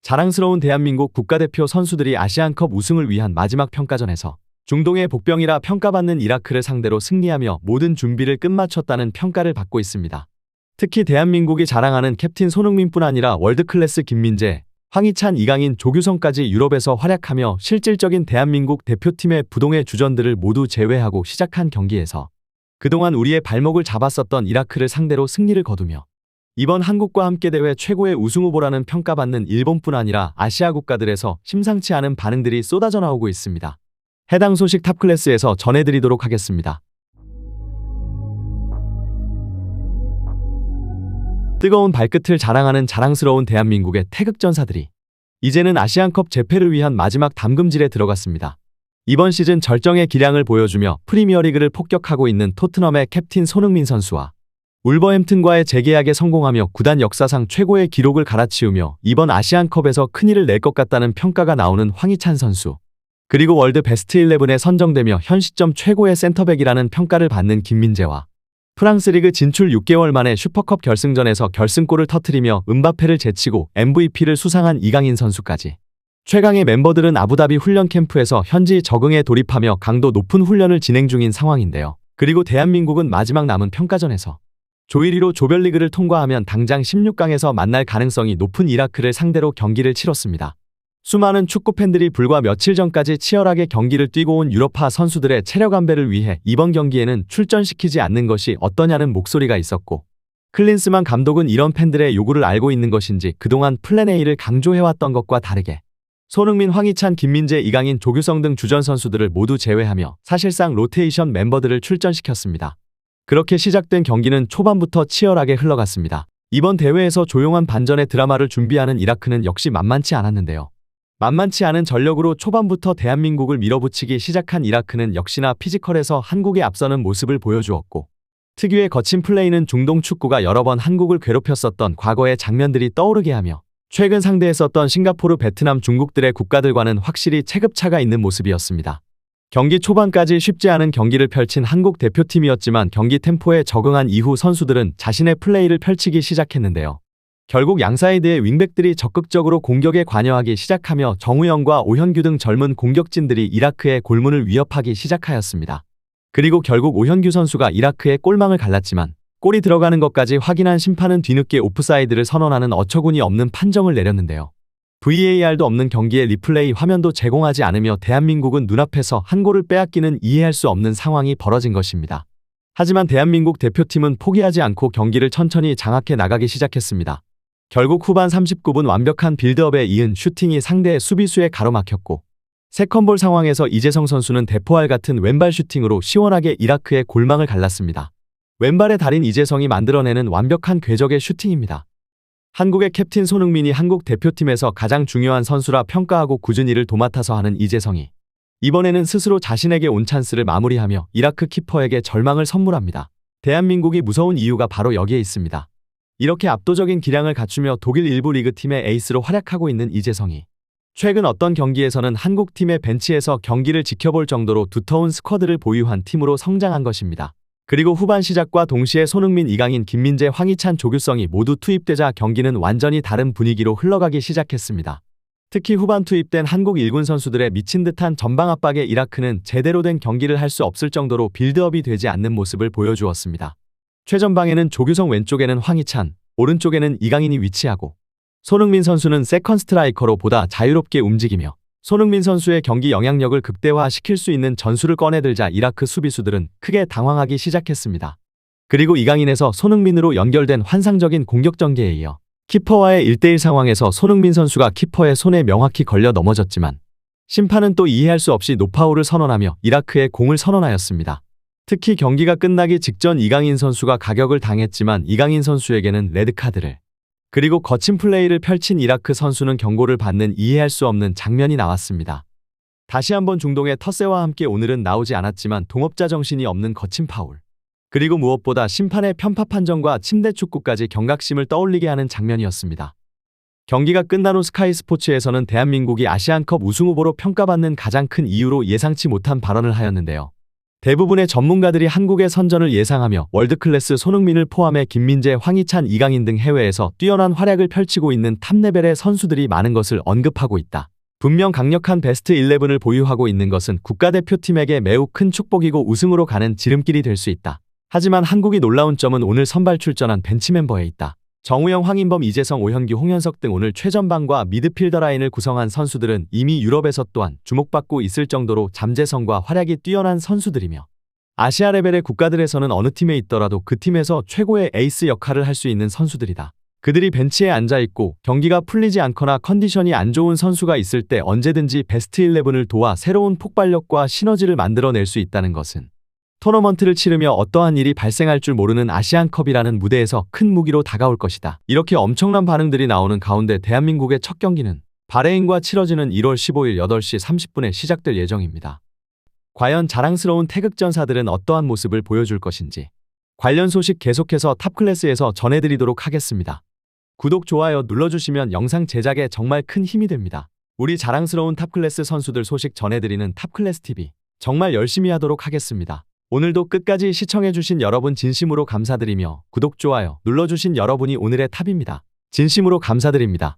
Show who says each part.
Speaker 1: 자랑스러운 대한민국 국가대표 선수들이 아시안컵 우승을 위한 마지막 평가전에서 중동의 복병이라 평가받는 이라크를 상대로 승리하며 모든 준비를 끝마쳤다는 평가를 받고 있습니다. 특히 대한민국이 자랑하는 캡틴 손흥민뿐 아니라 월드클래스 김민재, 황희찬, 이강인, 조규성까지 유럽에서 활약하며 실질적인 대한민국 대표팀의 부동의 주전들을 모두 제외하고 시작한 경기에서 그동안 우리의 발목을 잡았었던 이라크를 상대로 승리를 거두며 이번 한국과 함께 대회 최고의 우승 후보라는 평가받는 일본뿐 아니라 아시아 국가들에서 심상치 않은 반응들이 쏟아져 나오고 있습니다. 해당 소식 탑클래스에서 전해드리도록 하겠습니다. 뜨거운 발끝을 자랑하는 자랑스러운 대한민국의 태극전사들이 이제는 아시안컵 재패를 위한 마지막 담금질에 들어갔습니다. 이번 시즌 절정의 기량을 보여주며 프리미어리그를 폭격하고 있는 토트넘의 캡틴 손흥민 선수와 울버햄튼과의 재계약에 성공하며 구단 역사상 최고의 기록을 갈아치우며 이번 아시안컵에서 큰일을 낼 것 같다는 평가가 나오는 황희찬 선수, 그리고 월드 베스트 11에 선정되며 현 시점 최고의 센터백이라는 평가를 받는 김민재와 프랑스 리그 진출 6개월 만에 슈퍼컵 결승전에서 결승골을 터뜨리며 음바페를 제치고 MVP를 수상한 이강인 선수까지 최강의 멤버들은 아부다비 훈련 캠프에서 현지 적응에 돌입하며 강도 높은 훈련을 진행 중인 상황인데요. 그리고 대한민국은 마지막 남은 평가전에서 조 1위로 조별리그를 통과하면 당장 16강에서 만날 가능성이 높은 이라크를 상대로 경기를 치렀습니다. 수많은 축구팬들이 불과 며칠 전까지 치열하게 경기를 뛰고 온 유럽파 선수들의 체력 안배를 위해 이번 경기에는 출전시키지 않는 것이 어떠냐는 목소리가 있었고, 클린스만 감독은 이런 팬들의 요구를 알고 있는 것인지 그동안 플랜 A를 강조해왔던 것과 다르게 손흥민, 황희찬, 김민재, 이강인, 조규성 등 주전 선수들을 모두 제외하며 사실상 로테이션 멤버들을 출전시켰습니다. 그렇게 시작된 경기는 초반부터 치열하게 흘러갔습니다. 이번 대회에서 조용한 반전의 드라마를 준비하는 이라크는 역시 만만치 않았는데요. 만만치 않은 전력으로 초반부터 대한민국을 밀어붙이기 시작한 이라크는 역시나 피지컬에서 한국에 앞서는 모습을 보여주었고, 특유의 거친 플레이는 중동 축구가 여러 번 한국을 괴롭혔었던 과거의 장면들이 떠오르게 하며 최근 상대했었던 싱가포르, 베트남, 중국들의 국가들과는 확실히 체급차가 있는 모습이었습니다. 경기 초반까지 쉽지 않은 경기를 펼친 한국 대표팀이었지만 경기 템포에 적응한 이후 선수들은 자신의 플레이를 펼치기 시작했는데요. 결국 양사이드의 윙백들이 적극적으로 공격에 관여하기 시작하며 정우영과 오현규 등 젊은 공격진들이 이라크의 골문을 위협하기 시작하였습니다. 그리고 결국 오현규 선수가 이라크의 골망을 갈랐지만 골이 들어가는 것까지 확인한 심판은 뒤늦게 오프사이드를 선언하는 어처구니 없는 판정을 내렸는데요. VAR도 없는 경기에 리플레이 화면도 제공하지 않으며 대한민국은 눈앞에서 한 골을 빼앗기는 이해할 수 없는 상황이 벌어진 것입니다. 하지만 대한민국 대표팀은 포기하지 않고 경기를 천천히 장악해 나가기 시작했습니다. 결국 후반 39분 완벽한 빌드업에 이은 슈팅이 상대의 수비수에 가로막혔고, 세컨볼 상황에서 이재성 선수는 대포알 같은 왼발 슈팅으로 시원하게 이라크의 골망을 갈랐습니다. 왼발의 달인 이재성이 만들어내는 완벽한 궤적의 슈팅입니다. 한국의 캡틴 손흥민이 한국 대표팀에서 가장 중요한 선수라 평가하고 꾸준 일을 도맡아서 하는 이재성이 이번에는 스스로 자신에게 온 찬스를 마무리하며 이라크 키퍼에게 절망을 선물합니다. 대한민국이 무서운 이유가 바로 여기에 있습니다. 이렇게 압도적인 기량을 갖추며 독일 일부 리그팀의 에이스로 활약하고 있는 이재성이 최근 어떤 경기에서는 한국팀의 벤치에서 경기를 지켜볼 정도로 두터운 스쿼드를 보유한 팀으로 성장한 것입니다. 그리고 후반 시작과 동시에 손흥민, 이강인, 김민재, 황희찬, 조규성이 모두 투입되자 경기는 완전히 다른 분위기로 흘러가기 시작했습니다. 특히 후반 투입된 한국 1군 선수들의 미친 듯한 전방 압박에 이라크는 제대로 된 경기를 할 수 없을 정도로 빌드업이 되지 않는 모습을 보여주었습니다. 최전방에는 조규성, 왼쪽에는 황희찬, 오른쪽에는 이강인이 위치하고 손흥민 선수는 세컨 스트라이커로 보다 자유롭게 움직이며 손흥민 선수의 경기 영향력을 극대화시킬 수 있는 전술을 꺼내들자 이라크 수비수들은 크게 당황하기 시작했습니다. 그리고 이강인에서 손흥민으로 연결된 환상적인 공격 전개에 이어 키퍼와의 1대1 상황에서 손흥민 선수가 키퍼의 손에 명확히 걸려 넘어졌지만 심판은 또 이해할 수 없이 노파울을 선언하며 이라크에 공을 선언하였습니다. 특히 경기가 끝나기 직전 이강인 선수가 가격을 당했지만 이강인 선수에게는 레드카드를, 그리고 거친 플레이를 펼친 이라크 선수는 경고를 받는 이해할 수 없는 장면이 나왔습니다. 다시 한번 중동의 텃세와 함께 오늘은 나오지 않았지만 동업자 정신이 없는 거친 파울, 그리고 무엇보다 심판의 편파 판정과 침대 축구까지 경각심을 떠올리게 하는 장면이었습니다. 경기가 끝난 후 스카이 스포츠에서는 대한민국이 아시안컵 우승 후보로 평가받는 가장 큰 이유로 예상치 못한 발언을 하였는데요. 대부분의 전문가들이 한국의 선전을 예상하며 월드클래스 손흥민을 포함해 김민재, 황희찬, 이강인 등 해외에서 뛰어난 활약을 펼치고 있는 탑레벨의 선수들이 많은 것을 언급하고 있다. 분명 강력한 베스트 11을 보유하고 있는 것은 국가대표팀에게 매우 큰 축복이고 우승으로 가는 지름길이 될 수 있다. 하지만 한국이 놀라운 점은 오늘 선발 출전한 벤치 멤버에 있다. 정우영, 황인범, 이재성, 오현규, 홍현석 등 오늘 최전방과 미드필더 라인을 구성한 선수들은 이미 유럽에서 또한 주목받고 있을 정도로 잠재성과 활약이 뛰어난 선수들이며 아시아 레벨의 국가들에서는 어느 팀에 있더라도 그 팀에서 최고의 에이스 역할을 할 수 있는 선수들이다. 그들이 벤치에 앉아있고 경기가 풀리지 않거나 컨디션이 안 좋은 선수가 있을 때 언제든지 베스트 11을 도와 새로운 폭발력과 시너지를 만들어낼 수 있다는 것은 토너먼트를 치르며 어떠한 일이 발생할 줄 모르는 아시안컵이라는 무대에서 큰 무기로 다가올 것이다. 이렇게 엄청난 반응들이 나오는 가운데 대한민국의 첫 경기는 바레인과 치러지는 1월 15일 8시 30분에 시작될 예정입니다. 과연 자랑스러운 태극전사들은 어떠한 모습을 보여줄 것인지 관련 소식 계속해서 탑클래스에서 전해드리도록 하겠습니다. 구독, 좋아요 눌러주시면 영상 제작에 정말 큰 힘이 됩니다. 우리 자랑스러운 탑클래스 선수들 소식 전해드리는 탑클래스TV 정말 열심히 하도록 하겠습니다. 오늘도 끝까지 시청해주신 여러분 진심으로 감사드리며 구독, 좋아요 눌러주신 여러분이 오늘의 탑입니다. 진심으로 감사드립니다.